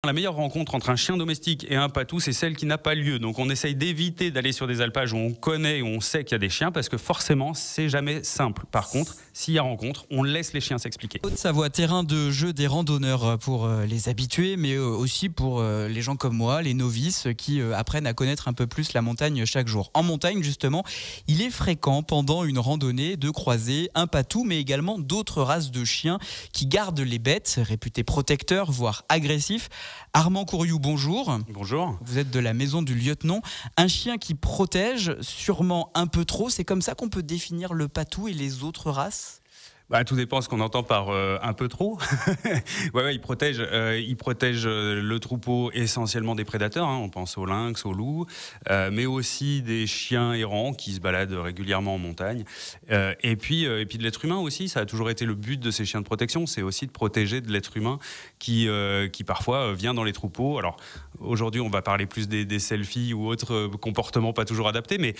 la meilleure rencontre entre un chien domestique et un patou, c'est celle qui n'a pas lieu. Donc on essaye d'éviter d'aller sur des alpages où on connaît, où on sait qu'il y a des chiens, parce que forcément, c'est jamais simple. Par contre, s'il y a rencontre, on laisse les chiens s'expliquer. Haute-Savoie, terrain de jeu des randonneurs pour les habitués, mais aussi pour les gens comme moi, les novices qui apprennent à connaître un peu plus la montagne chaque jour. En montagne, justement, il est fréquent pendant une randonnée de croiser un patou, mais également d'autres races de chiens qui gardent les bêtes, réputés protecteurs, voire agressifs. Armand Courriou, bonjour. Bonjour. Vous êtes de la maison du lieutenant. Un chien qui protège, sûrement un peu trop. C'est comme ça qu'on peut définir le patou et les autres races ? Tout dépend ce qu'on entend par un peu trop. ouais, il protège le troupeau essentiellement des prédateurs. Hein. On pense aux lynx, aux loups, mais aussi des chiens errants qui se baladent régulièrement en montagne. Et puis de l'être humain aussi. Ça a toujours été le but de ces chiens de protection. C'est aussi de protéger de l'être humain qui parfois vient dans les troupeaux. Alors aujourd'hui, on va parler plus des selfies ou autres comportements pas toujours adaptés, mais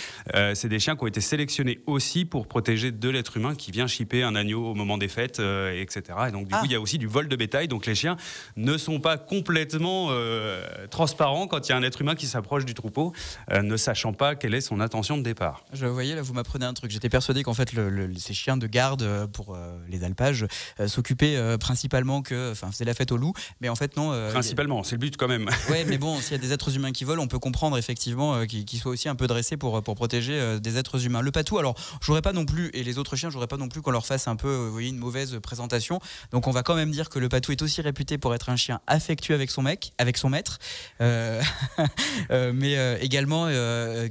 c'est des chiens qui ont été sélectionnés aussi pour protéger de l'être humain qui vient chipper un agneau au moment des fêtes, etc. Et donc du coup, il y a aussi du vol de bétail. Donc les chiens ne sont pas complètement transparents quand il y a un être humain qui s'approche du troupeau, ne sachant pas quelle est son intention de départ. Je voyais, là, vous m'apprenez un truc. J'étais persuadé qu'en fait, ces chiens de garde pour les alpages s'occupaient principalement faisaient la fête aux loups. Mais en fait, non. Principalement, c'est le but quand même. Oui, mais bon, s'il y a des êtres humains qui volent, on peut comprendre effectivement qu'ils soient aussi un peu dressés pour protéger des êtres humains. Le patou, alors, j'aurais pas non plus, et les autres chiens, j'aurais pas non plus qu'on leur fasse un peu une mauvaise présentation. Donc on va quand même dire que le patou est aussi réputé pour être un chien affectueux avec son maître, mais également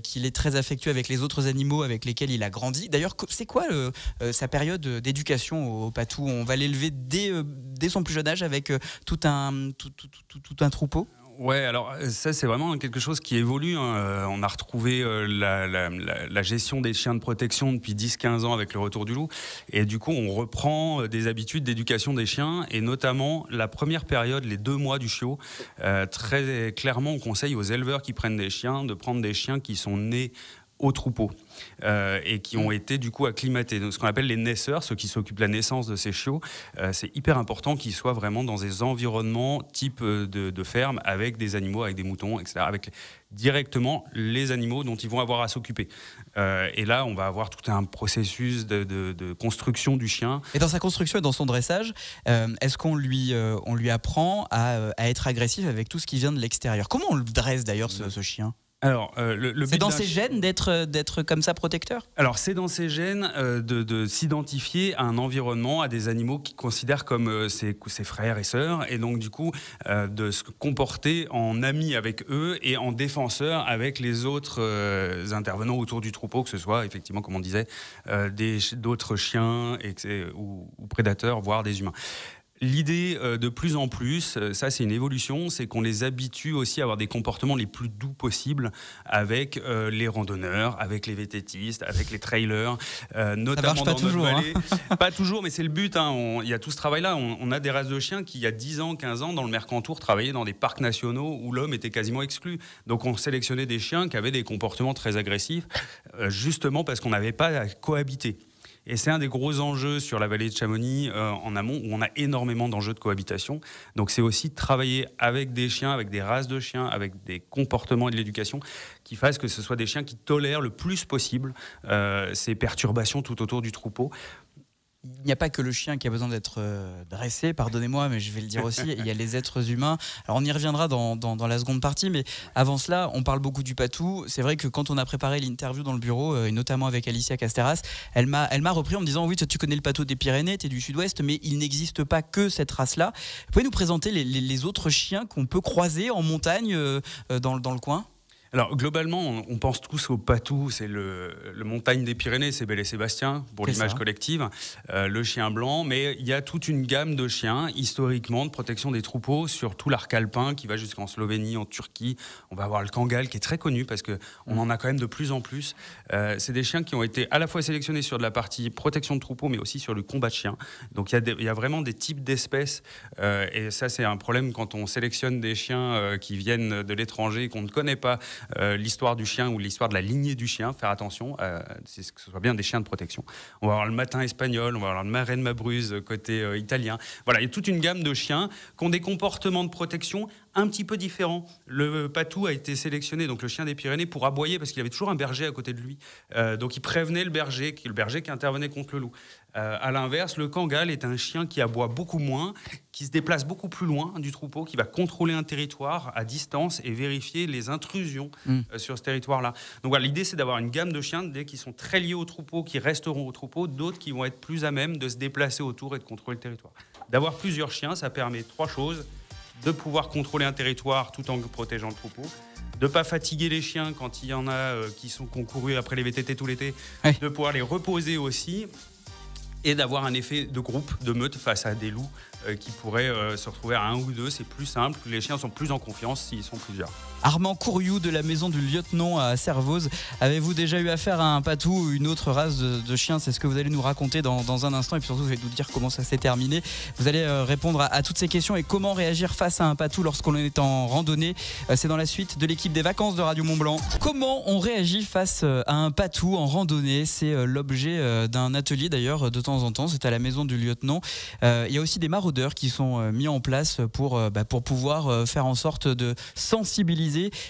qu'il est très affectueux avec les autres animaux avec lesquels il a grandi. D'ailleurs, c'est quoi sa période d'éducation au patou ? On va l'élever dès son plus jeune âge avec tout un troupeau ? Ouais, alors ça c'est vraiment quelque chose qui évolue. Hein. On a retrouvé la gestion des chiens de protection depuis 10-15 ans avec le retour du loup. Et du coup, on reprend des habitudes d'éducation des chiens et notamment la première période, les 2 mois du chiot. Très clairement, on conseille aux éleveurs qui prennent des chiens de prendre des chiens qui sont nés au troupeau et qui ont été du coup acclimatés. Donc, ce qu'on appelle les naisseurs, ceux qui s'occupent de la naissance de ces chiots, c'est hyper important qu'ils soient vraiment dans des environnements type de ferme avec des animaux, avec des moutons, etc. Avec directement les animaux dont ils vont avoir à s'occuper. Et là, on va avoir tout un processus de construction du chien. Et dans sa construction et dans son dressage, est-ce qu'on lui apprend à être agressif avec tout ce qui vient de l'extérieur ? Comment on le dresse d'ailleurs ce chien ? Alors, c'est dans ses gènes d'être comme ça protecteur ? Alors, c'est dans ses gènes de s'identifier à un environnement, à des animaux qu'il considère comme ses frères et sœurs, et donc du coup de se comporter en ami avec eux et en défenseur avec les autres intervenants autour du troupeau, que ce soit effectivement, comme on disait, d'autres chiens ou prédateurs, voire des humains. L'idée de plus en plus, ça c'est une évolution, c'est qu'on les habitue aussi à avoir des comportements les plus doux possibles avec les randonneurs, avec les vététistes, avec les trailers, notamment dans notre vallée. Pas toujours, mais c'est le but. Hein. Il y a tout ce travail-là. On a des races de chiens qui, il y a 10 ans, 15 ans, dans le Mercantour, travaillaient dans des parcs nationaux où l'homme était quasiment exclu. Donc on sélectionnait des chiens qui avaient des comportements très agressifs, justement parce qu'on n'avait pas à cohabiter. Et c'est un des gros enjeux sur la vallée de Chamonix en amont, où on a énormément d'enjeux de cohabitation. Donc c'est aussi de travailler avec des chiens, avec des races de chiens, avec des comportements et de l'éducation qui fassent que ce soit des chiens qui tolèrent le plus possible ces perturbations tout autour du troupeau. Il n'y a pas que le chien qui a besoin d'être dressé, pardonnez-moi, mais je vais le dire aussi, il y a les êtres humains. Alors on y reviendra dans la seconde partie, mais avant cela, on parle beaucoup du patou. C'est vrai que quand on a préparé l'interview dans le bureau, et notamment avec Alicia Casteras, elle m'a repris en me disant « Oui, tu connais le patou des Pyrénées, tu es du sud-ouest, mais il n'existe pas que cette race-là. » Vous pouvez nous présenter les autres chiens qu'on peut croiser en montagne dans le coin ? Alors globalement, on pense tous au patou, c'est le montagne des Pyrénées, c'est Belle et Sébastien pour l'image collective, le chien blanc, mais il y a toute une gamme de chiens historiquement de protection des troupeaux sur tout l'arc alpin qui va jusqu'en Slovénie, en Turquie. On va avoir le Kangal qui est très connu parce que on en a quand même de plus en plus. C'est des chiens qui ont été à la fois sélectionnés sur de la partie protection de troupeaux, mais aussi sur le combat de chiens. Donc il y a vraiment des types d'espèces et ça c'est un problème quand on sélectionne des chiens qui viennent de l'étranger et qu'on ne connaît pas l'histoire du chien ou l'histoire de la lignée du chien, faire attention, c'est que ce soit bien des chiens de protection. On va avoir le matin espagnol, on va avoir le Marraine Mabruse côté italien. Voilà, il y a toute une gamme de chiens qui ont des comportements de protection un petit peu différent. Le Patou a été sélectionné, donc le chien des Pyrénées, pour aboyer parce qu'il avait toujours un berger à côté de lui. Donc il prévenait le berger qui intervenait contre le loup. À l'inverse, le Kangal est un chien qui aboie beaucoup moins, qui se déplace beaucoup plus loin du troupeau, qui va contrôler un territoire à distance et vérifier les intrusions sur ce territoire-là. Donc voilà, l'idée c'est d'avoir une gamme de chiens qui sont très liés au troupeau, qui resteront au troupeau, d'autres qui vont être plus à même de se déplacer autour et de contrôler le territoire. D'avoir plusieurs chiens, ça permet 3 choses: de pouvoir contrôler un territoire tout en protégeant le troupeau, de ne pas fatiguer les chiens quand il y en a qui ont couru après les VTT tout l'été, de pouvoir les reposer aussi, et d'avoir un effet de groupe, de meute face à des loups qui pourraient se retrouver à 1 ou 2. C'est plus simple, les chiens sont plus en confiance s'ils sont plusieurs. Armand Courriou de la maison du lieutenant à Servoz. Avez-vous déjà eu affaire à un patou ou une autre race de chiens? C'est ce que vous allez nous raconter dans un instant, et puis surtout vous allez nous dire comment ça s'est terminé. Vous allez répondre à toutes ces questions et comment réagir face à un patou lorsqu'on est en randonnée. C'est dans la suite de l'équipe des vacances de Radio Mont-Blanc. Comment on réagit face à un patou en randonnée? C'est l'objet d'un atelier d'ailleurs de temps en temps. C'est à la maison du lieutenant. Il y a aussi des maraudeurs qui sont mis en place pour pouvoir faire en sorte de sensibiliser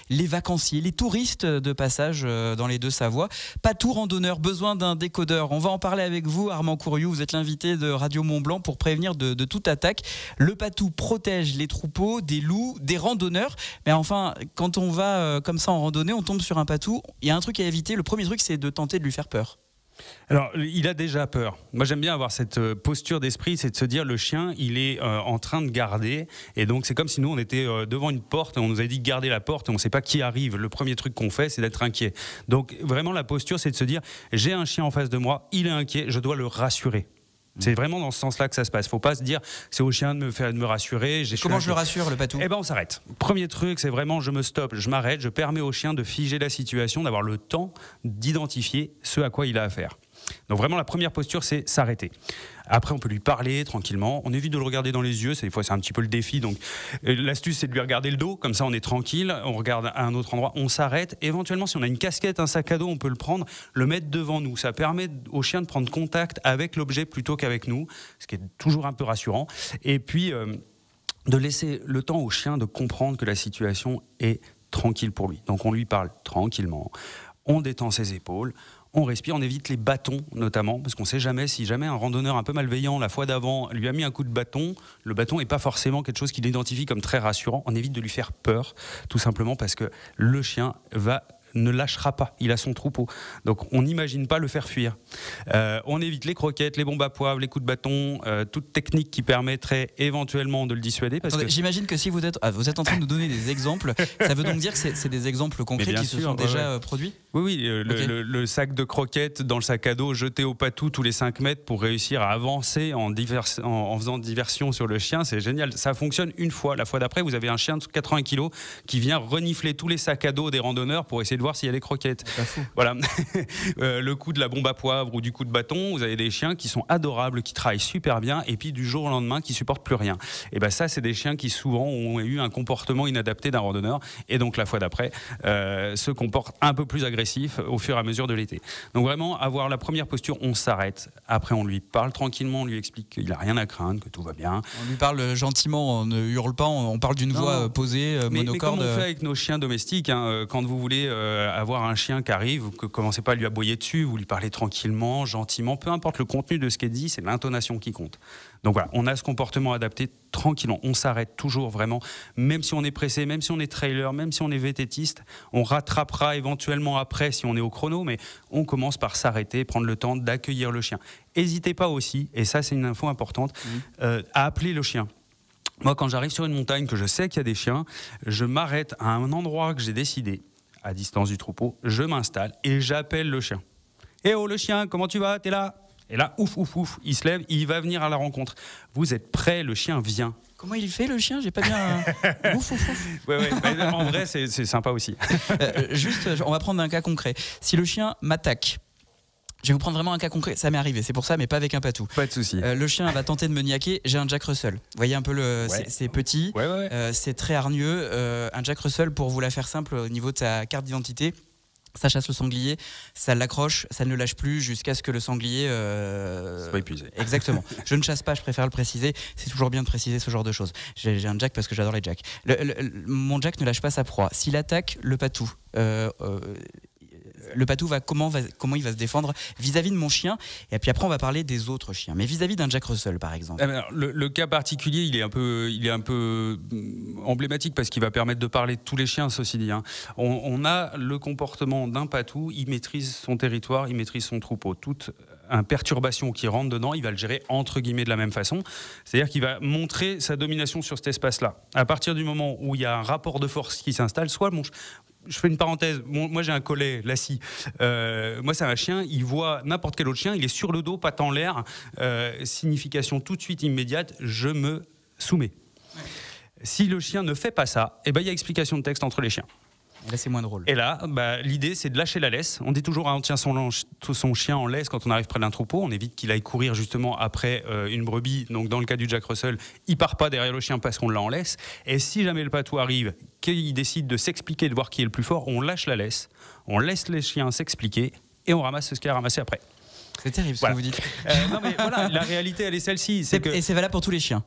les vacanciers, les touristes de passage dans les Deux-Savoie. Patou randonneur, besoin d'un décodeur. On va en parler avec vous, Armand Courriou. Vous êtes l'invité de Radio Mont-Blanc pour prévenir de toute attaque. Le patou protège les troupeaux, des loups, des randonneurs. Mais enfin, quand on va comme ça en randonnée, on tombe sur un patou. Il y a un truc à éviter. Le premier truc, c'est de tenter de lui faire peur. Alors, il a déjà peur. Moi, j'aime bien avoir cette posture d'esprit, c'est de se dire, le chien, il est en train de garder. Et donc, c'est comme si nous, on était devant une porte et on nous avait dit de garder la porte et on ne sait pas qui arrive. Le premier truc qu'on fait, c'est d'être inquiet. Donc, vraiment, la posture, c'est de se dire, j'ai un chien en face de moi, il est inquiet, je dois le rassurer. C'est vraiment dans ce sens-là que ça se passe. Faut pas se dire c'est au chien de me rassurer. Comment je le rassure, le patou? Eh ben on s'arrête. Premier truc, c'est vraiment je me stoppe, je m'arrête, je permets au chien de figer la situation, d'avoir le temps d'identifier ce à quoi il a affaire. Donc vraiment la première posture, c'est s'arrêter. Après on peut lui parler tranquillement, on évite de le regarder dans les yeux, des fois c'est un petit peu le défi, donc l'astuce c'est de lui regarder le dos, comme ça on est tranquille, on regarde à un autre endroit, on s'arrête, éventuellement si on a une casquette, un sac à dos, on peut le prendre, le mettre devant nous, ça permet au chien de prendre contact avec l'objet plutôt qu'avec nous, ce qui est toujours un peu rassurant, et puis de laisser le temps au chien de comprendre que la situation est tranquille pour lui. Donc on lui parle tranquillement, on détend ses épaules, on respire, on évite les bâtons notamment, parce qu'on ne sait jamais, si jamais un randonneur un peu malveillant la fois d'avant lui a mis un coup de bâton, le bâton n'est pas forcément quelque chose qu'il identifie comme très rassurant, on évite de lui faire peur, tout simplement parce que le chien ne lâchera pas, il a son troupeau. Donc on n'imagine pas le faire fuir. On évite les croquettes, les bombes à poivre, les coups de bâton, toute technique qui permettrait éventuellement de le dissuader. J'imagine que si vous êtes en train de nous donner des exemples, ça veut donc dire que c'est des exemples concrets qui se sont déjà produits? Oui, le sac de croquettes dans le sac à dos jeté au patou tous les 5 mètres pour réussir à avancer en faisant diversion sur le chien, c'est génial. Ça fonctionne une fois. La fois d'après, vous avez un chien de 80 kilos qui vient renifler tous les sacs à dos des randonneurs pour essayer de voir s'il y a des croquettes. Voilà. Le coup de la bombe à poivre ou du coup de bâton, vous avez des chiens qui sont adorables, qui travaillent super bien, et puis du jour au lendemain, qui supportent plus rien. Et ben ça, c'est des chiens qui souvent ont eu un comportement inadapté d'un randonneur, et donc la fois d'après, se comportent un peu plus agressif au fur et à mesure de l'été. Donc vraiment, avoir la première posture, on s'arrête. Après, on lui parle tranquillement, on lui explique qu'il n'a rien à craindre, que tout va bien. On lui parle gentiment, on ne hurle pas, on parle d'une voix posée, monocorde. Mais comme on fait avec nos chiens domestiques, hein, quand vous voulez avoir un chien qui arrive, vous ne commencez pas à lui aboyer dessus, vous lui parlez tranquillement, gentiment, peu importe le contenu de ce qui est dit, c'est l'intonation qui compte. Donc voilà, on a ce comportement adapté tranquillement, on s'arrête toujours vraiment, même si on est pressé, même si on est trailer, même si on est VTTiste, on rattrapera éventuellement après si on est au chrono, mais on commence par s'arrêter, prendre le temps d'accueillir le chien. N'hésitez pas aussi, et ça c'est une info importante, à appeler le chien. Moi, quand j'arrive sur une montagne, que je sais qu'il y a des chiens, je m'arrête à un endroit que j'ai décidé, à distance du troupeau, je m'installe et j'appelle le chien. « Eh oh le chien, comment tu vas? T'es là ?» Et là, ouf, il se lève, il va venir à la rencontre. Vous êtes prêts, le chien vient. Comment il fait le chien? J'ai pas bien... ouf. Ouais. En vrai, c'est sympa aussi. Juste, on va prendre un cas concret. Si le chien m'attaque, je vais vous prendre vraiment un cas concret, ça m'est arrivé, c'est pour ça, mais pas avec un patou. Pas de souci. Le chien va tenter de me niaquer, j'ai un Jack Russell. Vous voyez un peu, c'est petit, c'est très hargneux. Un Jack Russell, pour vous la faire simple, au niveau de sa carte d'identité, Ça chasse le sanglier, ça l'accroche, ça ne le lâche plus jusqu'à ce que le sanglier soit épuisé. Exactement. Je ne chasse pas, je préfère le préciser. C'est toujours bien de préciser ce genre de choses. J'ai un jack parce que j'adore les jacks. Mon jack ne lâche pas sa proie. S'il attaque le patou, le patou comment il va se défendre vis-à-vis de mon chien. Et puis après on va parler des autres chiens, mais vis-à-vis d'un Jack Russell par exemple. Alors, le cas particulier il est un peu emblématique parce qu'il va permettre de parler de tous les chiens, ceci dit, hein. On a le comportement d'un patou, il maîtrise son territoire, il maîtrise son troupeau, toute une perturbation qui rentre dedans, il va le gérer entre guillemets de la même façon, c'est-à-dire qu'il va montrer sa domination sur cet espace-là. À partir du moment où il y a un rapport de force qui s'installe, soit je fais une parenthèse. Moi, j'ai un collet, Lassie. Moi, c'est un chien. Il voit n'importe quel autre chien. Il est sur le dos, patte en l'air. Signification tout de suite immédiate. Je me soumets. Ouais. Si le chien ne fait pas ça, il y a explication de texte entre les chiens. Là, c'est moins drôle. Et là, l'idée, c'est de lâcher la laisse. On dit toujours, on tient son chien en laisse quand on arrive près d'un troupeau. On évite qu'il aille courir justement après une brebis. Donc, dans le cas du Jack Russell, il part pas derrière le chien parce qu'on l'a en laisse. Et si jamais le patou arrive, qu'il décide de s'expliquer, de voir qui est le plus fort, on lâche la laisse, on laisse les chiens s'expliquer et on ramasse ce qu'il a ramassé après. C'est terrible ce que vous dites. Non, mais voilà, la réalité, elle est celle-ci. Et c'est valable pour tous les chiens.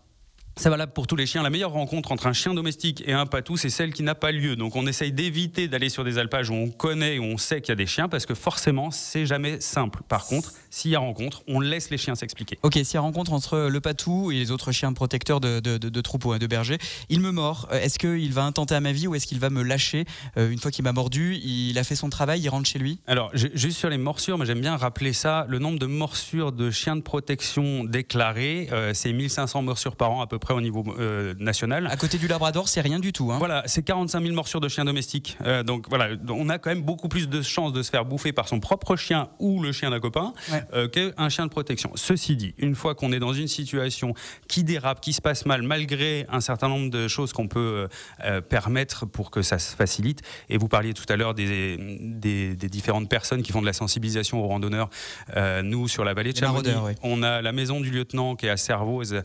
C'est valable pour tous les chiens. La meilleure rencontre entre un chien domestique et un patou, c'est celle qui n'a pas lieu. Donc on essaye d'éviter d'aller sur des alpages où on connaît, où on sait qu'il y a des chiens, parce que forcément, c'est jamais simple. Par contre, s'il y a rencontre, on laisse les chiens s'expliquer. Ok, s'il y a rencontre entre le patou et les autres chiens protecteurs de troupeaux, de bergers, il me mord. Est-ce qu'il va intenter à ma vie ou est-ce qu'il va me lâcher une fois qu'il m'a mordu? Il a fait son travail, il rentre chez lui? Alors, juste sur les morsures, mais j'aime bien rappeler ça. Le nombre de morsures de chiens de protection déclarés, c'est 1500 morsures par an à peu près au niveau national. À côté du Labrador, c'est rien du tout. Hein. Voilà, c'est 45 000 morsures de chiens domestiques. Donc voilà, on a quand même beaucoup plus de chances de se faire bouffer par son propre chien ou le chien d'un copain qu'un chien de protection. Ceci dit, une fois qu'on est dans une situation qui dérape, qui se passe mal, malgré un certain nombre de choses qu'on peut permettre pour que ça se facilite, et vous parliez tout à l'heure des différentes personnes qui font de la sensibilisation aux randonneurs. Nous, sur la vallée de Chamonix, on a la maison du lieutenant qui est à Servoz,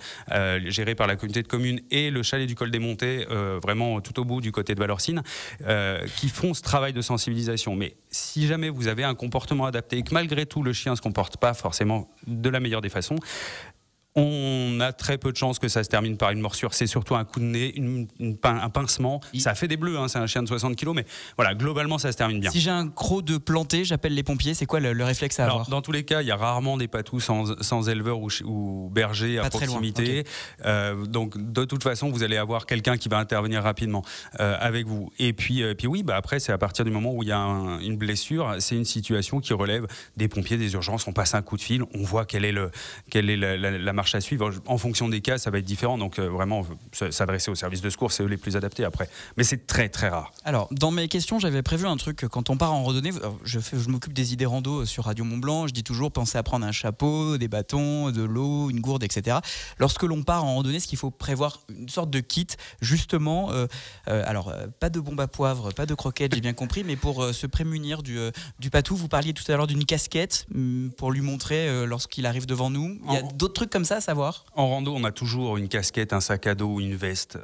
gérée par la communauté de communes, et le chalet du col des Montées, vraiment tout au bout du côté de Valorcine, qui font ce travail de sensibilisation. Mais si jamais vous avez un comportement adapté et que malgré tout le chien ne se comporte pas forcément de la meilleure des façons, on a très peu de chances que ça se termine par une morsure. C'est surtout un coup de nez, un pincement. Ça fait des bleus, hein, c'est un chien de 60 kilos, mais voilà, globalement, ça se termine bien. Si j'ai un croc de planté, j'appelle les pompiers. C'est quoi le réflexe à avoir? Dans tous les cas, il y a rarement des patous sans éleveur ou berger à proximité. Okay. Donc, de toute façon, vous allez avoir quelqu'un qui va intervenir rapidement avec vous. Et puis oui, après, c'est à partir du moment où il y a une blessure, c'est une situation qui relève des pompiers, des urgences. On passe un coup de fil, on voit quelle est la marche à suivre. En fonction des cas, ça va être différent. Donc vraiment, s'adresser aux services de secours, c'est eux les plus adaptés après. Mais c'est très très rare. Alors, dans mes questions, j'avais prévu un truc. Quand on part en randonnée, je m'occupe des idées rando sur Radio Mont-Blanc. Je dis toujours, pensez à prendre un chapeau, des bâtons, de l'eau, une gourde, etc. Lorsque l'on part en randonnée, ce qu'il faut prévoir, une sorte de kit, justement. Alors, pas de bombe à poivre, pas de croquettes, j'ai bien compris, mais pour se prémunir du patou. Vous parliez tout à l'heure d'une casquette pour lui montrer lorsqu'il arrive devant nous. Il y a d'autres trucs comme ça à savoir? En rando, on a toujours une casquette, un sac à dos, une veste.